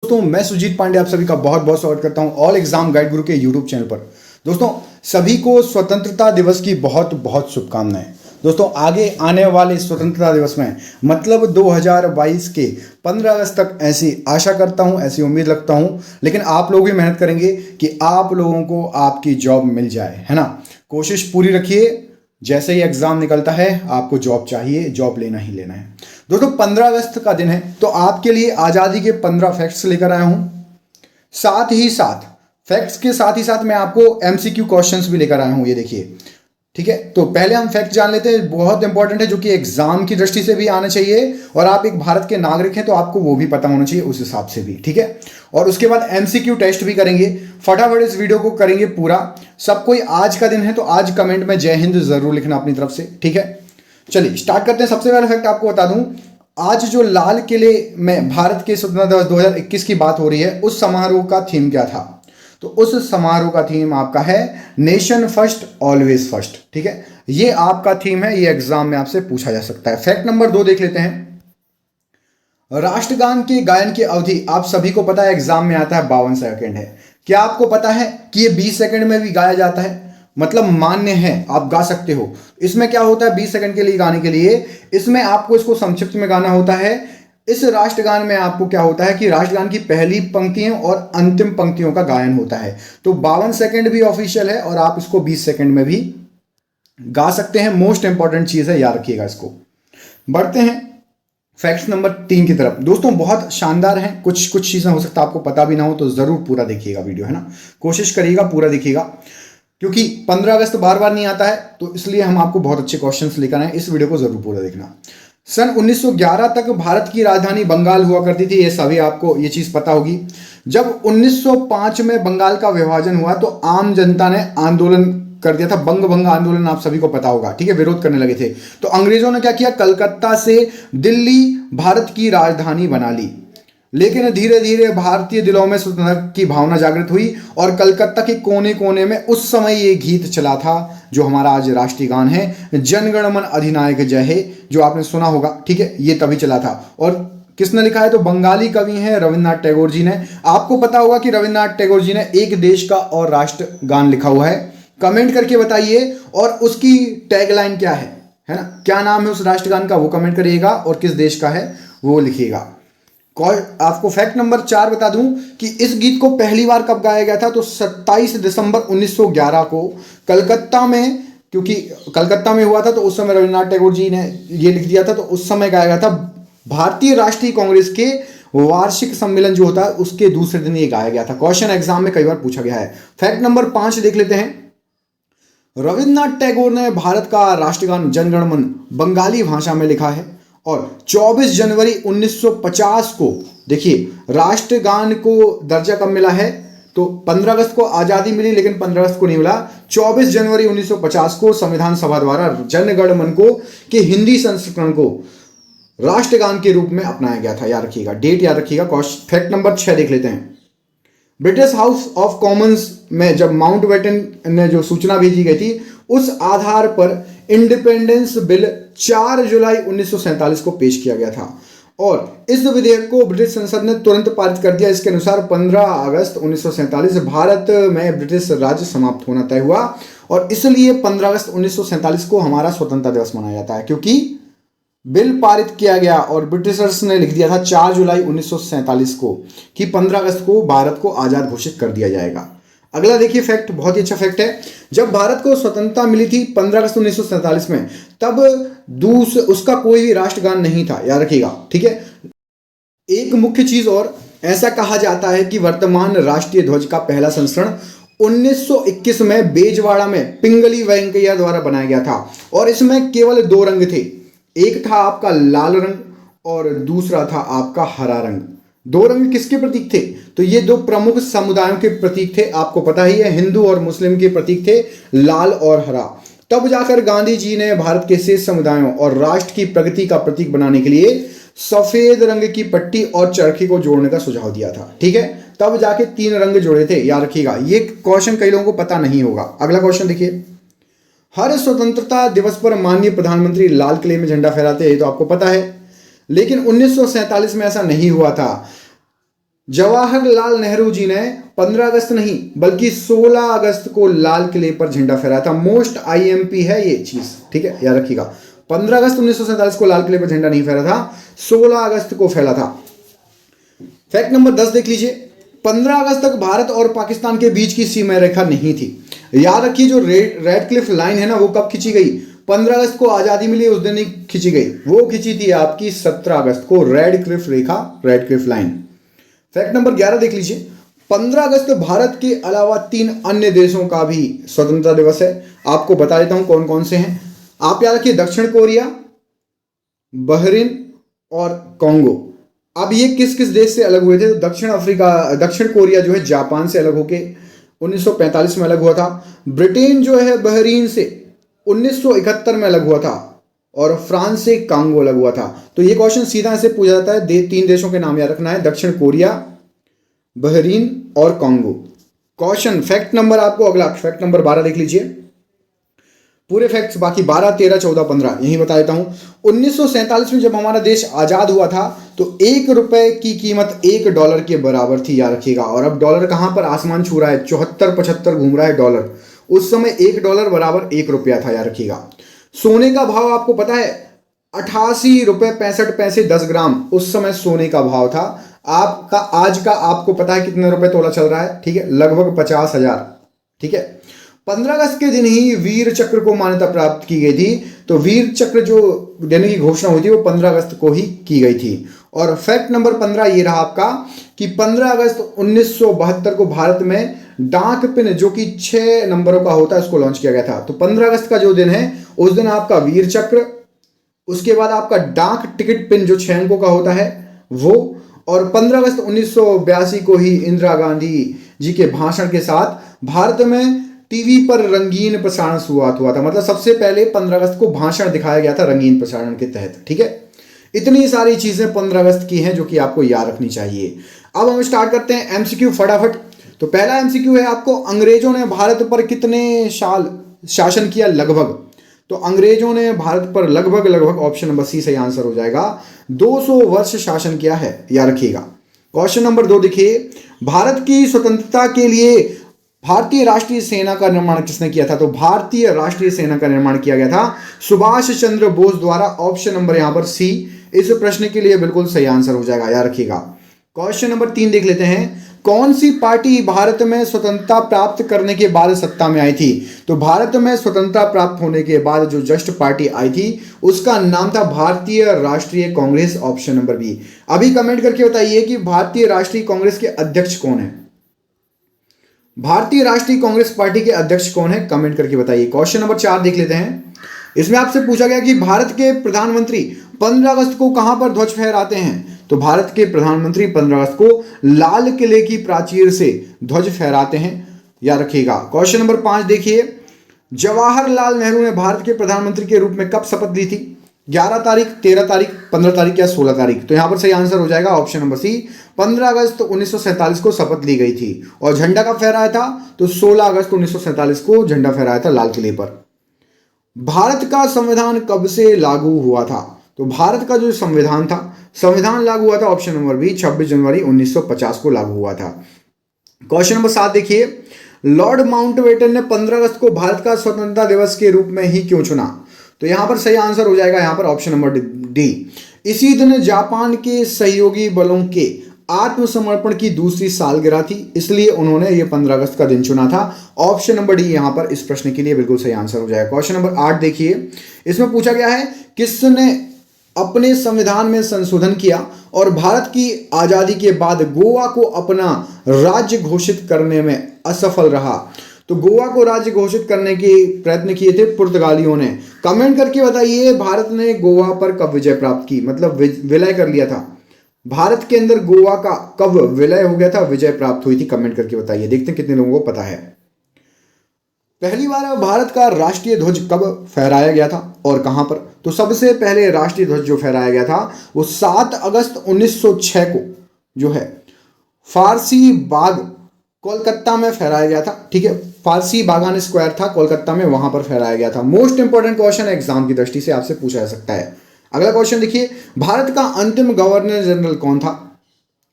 दोस्तों मैं सुजीत पांडे आप सभी का बहुत बहुत स्वागत करता हूं ऑल एग्जाम गाइड गुरु के यूट्यूब चैनल पर। दोस्तों सभी को स्वतंत्रता दिवस की बहुत बहुत शुभकामनाएं। दोस्तों आगे आने वाले स्वतंत्रता दिवस में मतलब 2022 के 15 अगस्त तक ऐसी आशा करता हूं, ऐसी उम्मीद रखता हूं, लेकिन आप लोग भी मेहनत करेंगे कि आप लोगों को आपकी जॉब मिल जाए, है ना। कोशिश पूरी रखिए, जैसे ही एग्जाम निकलता है आपको जॉब चाहिए, जॉब लेना ही लेना है। दोस्तों 15 अगस्त का दिन है तो आपके लिए आज़ादी के 15 फैक्ट्स लेकर आया हूं। साथ ही साथ फैक्ट्स के साथ ही साथ मैं आपको एमसीक्यू क्वेश्चंस भी लेकर आया हूं, ये देखिए। ठीक है, तो पहले हम फैक्ट जान लेते हैं, बहुत इंपॉर्टेंट है, जो कि एग्जाम की दृष्टि से भी आना चाहिए और आप एक भारत के नागरिक हैं तो आपको वो भी पता होना चाहिए उस हिसाब से भी। ठीक है, और उसके बाद एमसीक्यू टेस्ट भी करेंगे। फटाफट इस वीडियो को करेंगे पूरा। सब कोई आज का दिन है तो आज कमेंट में जय हिंद जरूर लिखना अपनी तरफ से। ठीक है, चलिए स्टार्ट करते हैं। सबसे पहला फैक्ट आपको बता दूं, आज जो लाल किले में भारत के स्वतंत्रता दिवस 2021 की बात हो रही है, उस समारोह का थीम क्या था? तो उस समारोह का थीम आपका है नेशन फर्स्ट ऑलवेज फर्स्ट। ठीक है, ये आपका थीम है, ये एग्जाम में आपसे पूछा जा सकता है। फैक्ट नंबर 2 देख लेते हैं। राष्ट्रगान के गायन की अवधि आप सभी को पता है एग्जाम में आता है 52 सेकंड है। क्या आपको पता है कि ये 20 सेकंड में भी गाया जाता है? मतलब मान्य है, आप गा सकते हो। इसमें क्या होता है 20 सेकंड के लिए गाने के लिए, इसमें आपको इसको संक्षिप्त में गाना होता है। इस राष्ट्रगान में आपको क्या होता है कि राष्ट्रगान की पहली पंक्तियों और अंतिम पंक्तियों का गायन होता है। तो 52 सेकंड भी ऑफिशियल है और आप इसको 20 सेकंड में भी गा सकते हैं। मोस्ट इंपॉर्टेंट चीज है, याद रखिएगा इसको। बढ़ते हैं फैक्ट्स नंबर 3 की तरफ। दोस्तों बहुत शानदार हैं, कुछ कुछ चीजें हो सकता है आपको पता भी ना हो, तो जरूर पूरा देखिएगा वीडियो, है ना। कोशिश करिएगा पूरा देखिएगा, क्योंकि 15 अगस्त बार बार नहीं आता है, तो इसलिए हम आपको बहुत अच्छे क्वेश्चंस लेकर आए। इस वीडियो को जरूर पूरा देखना। सन 1911 तक भारत की राजधानी बंगाल हुआ करती थी, ये सभी आपको ये चीज पता होगी। जब 1905 में बंगाल का विभाजन हुआ तो आम जनता ने आंदोलन कर दिया था, बंग भंग आंदोलन, आप सभी को पता होगा। ठीक है, विरोध करने लगे थे। तो अंग्रेजों ने क्या किया, कलकत्ता से दिल्ली भारत की राजधानी बना ली। लेकिन धीरे धीरे भारतीय दिलों में स्वतंत्रता की भावना जागृत हुई और कलकत्ता के कोने कोने में उस समय ये गीत चला था जो हमारा आज राष्ट्रीय गान है, जनगण मन अधिनायक जय हे, जो आपने सुना होगा। ठीक है, ये तभी चला था। और किसने लिखा है? तो बंगाली कवि हैं रविन्द्रनाथ टैगोर जी ने। आपको पता होगा कि रविन्द्रनाथ टैगोर जी ने एक देश का और राष्ट्र गान लिखा हुआ है। कमेंट करके बताइए और उसकी टैगलाइन क्या है ना, क्या नाम है उस राष्ट्रगान का, वो कमेंट करिएगा और किस देश का है वो लिखिएगा। आपको फैक्ट नंबर 4 बता दूं कि इस गीत को पहली बार कब गाया गया था, तो 27 दिसंबर 1911 को कलकत्ता में, क्योंकि कलकत्ता में हुआ था तो उस समय रविन्द्रनाथ टैगोर जी ने ये लिख दिया था, तो उस समय गाया गया था। भारतीय राष्ट्रीय कांग्रेस के वार्षिक सम्मेलन जो होता है उसके दूसरे दिन ये गाया गया था। क्वेश्चन एग्जाम में कई बार पूछा गया है। फैक्ट नंबर 5 देख लेते हैं। रविन्द्रनाथ टैगोर ने भारत का राष्ट्रगान जनगण मन बंगाली भाषा में लिखा है और 24 जनवरी 1950 को, देखिए राष्ट्रगान को दर्जा कब मिला है, तो 15 अगस्त को आज़ादी मिली लेकिन 15 अगस्त को नहीं मिला। 24 जनवरी 1950 को संविधान सभा द्वारा जनगण मन को के हिंदी संस्करण को राष्ट्रगान के रूप में अपनाया गया था। याद रखिएगा, डेट याद रखिएगा। फैक्ट नंबर 6 देख लेते हैं। ब्रिटिश हाउस ऑफ कॉमन्स में जब माउंटबेटन ने जो सूचना भेजी गई थी, उस आधार पर इंडिपेंडेंस बिल 4 जुलाई 1947 को पेश किया गया था और इस विधेयक को ब्रिटिश संसद ने तुरंत पारित कर दिया। इसके अनुसार 15 अगस्त 1947 भारत में ब्रिटिश राज्य समाप्त होना तय हुआ और इसलिए 15 अगस्त 1947 को हमारा स्वतंत्रता दिवस मनाया जाता है, क्योंकि बिल पारित किया गया और ब्रिटिशर्स ने लिख दिया था 4 जुलाई 1947 को कि 15 अगस्त को भारत को आजाद घोषित कर दिया जाएगा। अगला देखिए फैक्ट, बहुत ही अच्छा फैक्ट है। जब भारत को स्वतंत्रता मिली थी 15 अगस्त 1947 में, तब उसका कोई भी राष्ट्रगान नहीं था, याद रखिएगा। ठीक है, एक मुख्य चीज और, ऐसा कहा जाता है कि वर्तमान राष्ट्रीय ध्वज का पहला संस्करण 1921 में बेजवाड़ा में पिंगली वेंकैया द्वारा बनाया गया था और इसमें केवल 2 रंग थे, एक था आपका लाल रंग और दूसरा था आपका हरा रंग। 2 रंग किसके प्रतीक थे? तो ये 2 प्रमुख समुदायों के प्रतीक थे, आपको पता ही है, हिंदू और मुस्लिम के प्रतीक थे लाल और हरा। तब जाकर गांधी जी ने भारत के शेष समुदायों और राष्ट्र की प्रगति का प्रतीक बनाने के लिए सफेद रंग की पट्टी और चरखी को जोड़ने का सुझाव दिया था। ठीक है, तब जाके 3 रंग जोड़े थे, याद रखिएगा। ये क्वेश्चन कई लोगों को पता नहीं होगा। अगला क्वेश्चन देखिए। हर स्वतंत्रता दिवस पर माननीय प्रधानमंत्री लाल किले में झंडा फहराते हैं, तो आपको पता है, लेकिन 1947 में ऐसा नहीं हुआ था। जवाहरलाल नेहरू जी ने 15 अगस्त नहीं बल्कि 16 अगस्त को लाल किले पर झंडा फहराया था। मोस्ट आईएमपी है ये चीज, ठीक है, याद रखिएगा। 15 अगस्त 1947 को लाल किले पर झंडा नहीं फहरा था, 16 अगस्त को फैला था। फैक्ट नंबर 10 देख लीजिए। 15 अगस्त तक भारत और पाकिस्तान के बीच की सीमा रेखा नहीं थी। याद रखिए जो रेड क्लिफ लाइन है ना, वो कब खींची गई? 15 अगस्त को आजादी मिली उस दिन ही खींची गई। वो खींची थी आपकी 17 अगस्त को, रेड क्लिफ रेखा, Radcliffe line. Fact number 11 देख लीजिए। 15 अगस्त भारत के अलावा 3 अन्य देशों का भी स्वतंत्रता दिवस है। आपको बता देता हूं कौन कौन से हैं। आप याद रखिए, दक्षिण कोरिया, बहरीन और कॉन्गो। अब ये किस किस देश से अलग हुए थे? तो दक्षिण कोरिया जो है जापान से अलग होके 1945 में अलग हुआ था। ब्रिटेन जो है बहरीन से 1971 में अलग हुआ था, और फ्रांस से कांगो अलग हुआ था। तो ये क्वेश्चन सीधा ऐसे पूछा जाता है, 3 देशों के नाम याद रखना है, दक्षिण कोरिया, बहरीन और कांगो। क्वेश्चन फैक्ट नंबर आपको अगला फैक्ट नंबर 12 देख लीजिए। पूरे फैक्ट्स बाकी 12, 13, 14, 15 यही बता देता हूं। 1947 में जब हमारा देश आजाद हुआ था तो 1 रुपए की कीमत $1 के बराबर थी, याद रखिएगा। और अब डॉलर कहां पर आसमान छू रहा है, 74-75 घूम रहा है डॉलर। उस समय $1 बराबर 1 रुपया था, याद रखिएगा। सोने का भाव आपको पता है 88 रुपए 65 पैसे 10 ग्राम उस समय सोने का भाव था। आपका आज का आपको पता है कितने रुपए तोला चल रहा है? ठीक है, लगभग 50,000। ठीक है, 15 अगस्त के दिन ही वीर चक्र को मान्यता प्राप्त की गई थी। तो वीर चक्र जो देने की घोषणा हुई थी वो 15 अगस्त को ही की गई थी। और फैक्ट नंबर 15 ये रहा आपका कि 15 अगस्त 1972 को भारत में डाक पिन जो कि 6 नंबरों का होता है उसको लॉन्च किया गया था। तो 15 अगस्त का जो दिन है उस दिन आपका वीर चक्र, उसके बाद आपका डाक टिकट पिन जो 6 अंकों का होता है वो, और 15 अगस्त 1982 को ही इंदिरा गांधी जी के भाषण के साथ भारत में टीवी पर रंगीन प्रसारण शुरुआत हुआ था। मतलब सबसे पहले 15 अगस्त को भाषण दिखाया गया था रंगीन प्रसारण के तहत। ठीक है, इतनी सारी चीजें 15 अगस्त की हैं जो कि आपको याद रखनी चाहिए। अब हम स्टार्ट करते हैं एमसीक्यू फटाफट। तो पहला एमसीक्यू है आपको, अंग्रेजों ने भारत पर कितने साल शासन किया? लगभग। तो अंग्रेजों ने भारत पर लगभग ऑप्शन नंबर सी सही आंसर हो जाएगा, 200 वर्ष शासन किया है, याद रखिएगा। क्वेश्चन नंबर 2 देखिए, भारत की स्वतंत्रता के लिए भारतीय राष्ट्रीय सेना का निर्माण किसने किया था? तो भारतीय राष्ट्रीय सेना का निर्माण किया गया था सुभाष चंद्र बोस द्वारा। ऑप्शन नंबर यहां पर सी इस प्रश्न के लिए बिल्कुल सही आंसर हो जाएगा, याद रखिएगा। क्वेश्चन नंबर 3 देख लेते हैं, कौन सी पार्टी भारत में स्वतंत्रता प्राप्त करने के बाद सत्ता में आई थी? तो भारत में स्वतंत्रता प्राप्त होने के बाद जो जस्ट पार्टी आई थी उसका नाम था Bharatiya Rashtriya Congress. Option number B. अभी कमेंट करके बताइए कि भारतीय राष्ट्रीय कांग्रेस के अध्यक्ष कौन है? भारतीय राष्ट्रीय कांग्रेस पार्टी के अध्यक्ष कौन है? कमेंट करके बताइए। क्वेश्चन नंबर 4 देख लेते हैं। इसमें आपसे पूछा गया कि भारत के प्रधानमंत्री 15 अगस्त को कहां पर ध्वज फहराते हैं? तो भारत के प्रधानमंत्री 15 अगस्त को लाल किले की प्राचीर से ध्वज फहराते हैं, याद रखिएगा। क्वेश्चन नंबर 5 देखिए, जवाहरलाल नेहरू ने भारत के प्रधानमंत्री के रूप में कब शपथ ली थी? 11 तारीख, 13 तारीख, 15 तारीख या 16 तारीख? तो यहां पर सही आंसर हो जाएगा ऑप्शन नंबर सी, 15 अगस्त 1947 को शपथ ली गई थी। और झंडा कब फहराया था? तो 16 अगस्त 1947 को झंडा फहराया था लाल किले पर। भारत का संविधान कब से लागू हुआ था? तो भारत का जो संविधान लागू हुआ था ऑप्शन नंबर बी 26 जनवरी 1950 को लागू हुआ था। क्वेश्चन नंबर 7 देखिए, लॉर्ड माउंटबेटन ने 15 अगस्त को भारत का स्वतंत्रता दिवस के रूप में ही क्यों चुना? तो यहां पर सही आंसर हो जाएगा यहां पर ऑप्शन नंबर डी। इसी दिन जापान के सहयोगी बलों के आत्मसमर्पण की दूसरी सालगिरह थी, इसलिए उन्होंने ये 15 अगस्त का दिन चुना था। ऑप्शन नंबर डी यहां पर इस प्रश्न के लिए बिल्कुल सही आंसर हो जाएगा। क्वेश्चन नंबर 8 देखिए, इसमें पूछा गया है किसने अपने संविधान में संशोधन किया और भारत की आजादी के बाद गोवा को अपना राज्य घोषित करने में असफल रहा? तो गोवा को राज्य घोषित करने के प्रयत्न किए थे पुर्तगालियों ने। कमेंट करके बताइए भारत ने गोवा पर कब विजय प्राप्त की, मतलब विलय कर लिया था। भारत के अंदर गोवा का कब विलय हो गया था, विजय प्राप्त हुई थी? कमेंट करके बताइए, देखते हैं कितने लोगों को पता है। पहली बार भारत का राष्ट्रीय ध्वज कब फहराया गया था और कहां पर? तो सबसे पहले राष्ट्रीय ध्वज जो फहराया गया था वो 7 अगस्त 1906 को जो है फारसी बाग कोलकाता में फहराया गया था। ठीक है, फारसी बागान स्क्वायर था कोलकाता में, वहां पर फहराया गया था। मोस्ट इंपॉर्टेंट क्वेश्चन एग्जाम की दृष्टि से आपसे पूछा जा सकता है। अगला क्वेश्चन देखिए, भारत का अंतिम गवर्नर जनरल कौन था?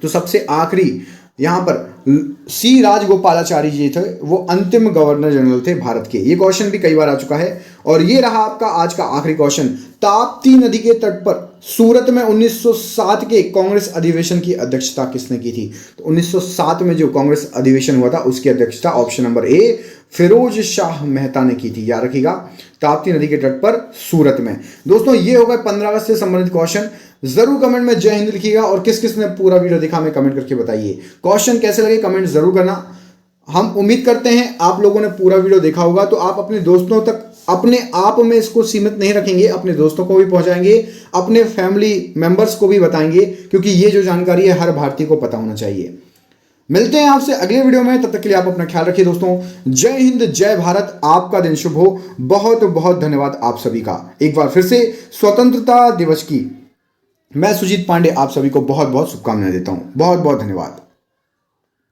तो सबसे आखिरी यहां पर सी राजगोपालाचारी जी थे, वो अंतिम गवर्नर जनरल थे भारत के। ये क्वेश्चन भी कई बार आ चुका है। और ये रहा आपका आज का आखिरी क्वेश्चन। ताप्ती नदी के तट पर सूरत में 1907 के कांग्रेस अधिवेशन की अध्यक्षता किसने की थी? तो 1907 में जो कांग्रेस अधिवेशन हुआ था उसकी अध्यक्षता option number A Firoz Shah Mehta ने की थी। याद रखिएगा, ताप्ती नदी के तट पर सूरत में। दोस्तों ये होगा 15 अगस्त से संबंधित क्वेश्चन। जरूर कमेंट में जय हिंद लिखिएगा और किस किस ने पूरा वीडियो देखा हमें कमेंट करके बताइए। क्वेश्चन कैसे लगे कमेंट जरूर करना। हम उम्मीद करते हैं आप लोगों ने पूरा वीडियो देखा होगा, तो आप अपने दोस्तों तक अपने आप में इसको सीमित नहीं रखेंगे, अपने दोस्तों को भी पहुंचाएंगे, अपने फैमिली मेंबर्स को भी बताएंगे, क्योंकि ये जो जानकारी है हर भारतीय को पता होना चाहिए। मिलते हैं आपसे अगले वीडियो में, तब तक के लिए आप अपना ख्याल रखिए दोस्तों। जय हिंद, जय भारत, आपका दिन शुभ हो। बहुत बहुत धन्यवाद आप सभी का। एक बार फिर से स्वतंत्रता दिवस की मैं सुजीत पांडे आप सभी को बहुत बहुत शुभकामनाएं देता हूं। बहुत बहुत धन्यवाद।